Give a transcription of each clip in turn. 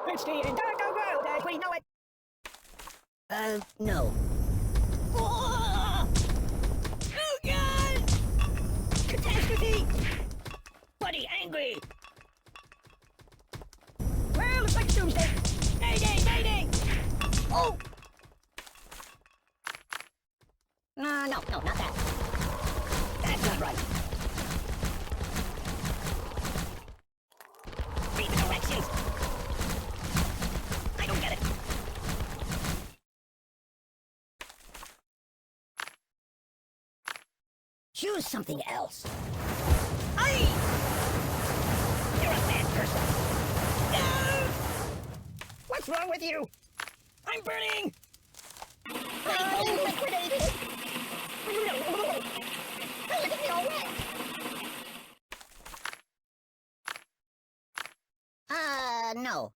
It's the entire world as we know it. No. Oh, God! Catastrophe! Buddy, angry! Well, looks like it's doomsday. Mayday, mayday! Oh! No, not that. That's not right. Read the directions! I don't get it. Choose something else. Aye! You're a bad person. No! What's wrong with you? I'm burning! I'm being liquidated! Look at me all wet! No.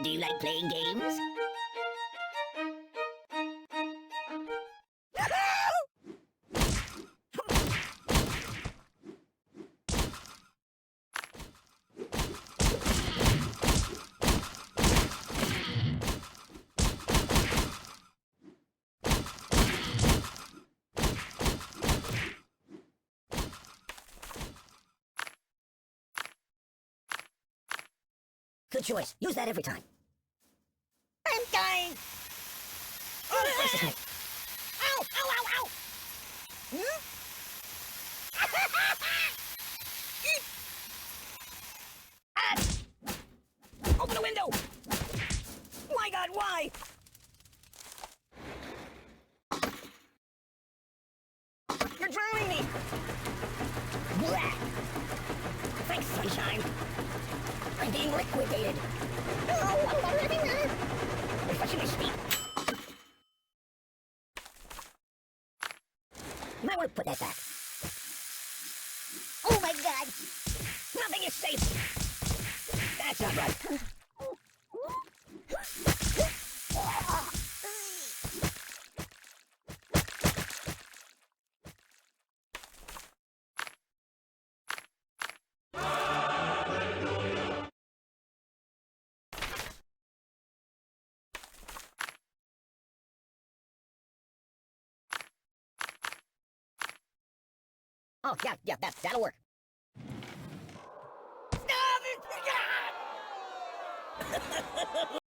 Do you like playing games? Good choice. Use that every time. I'm dying! Oh, gracious me. Ow! Ow! Ow! Ow! Hmm? Ah! Open the window! My God, why? You're drowning me! Blah! Thanks, sunshine. I'm being liquidated. Oh, I'm water everywhere! Refreshing my speed. You might want to put that back. Oh my God! Nothing is safe! That's not right. Oh, yeah, that'll work. Stop it!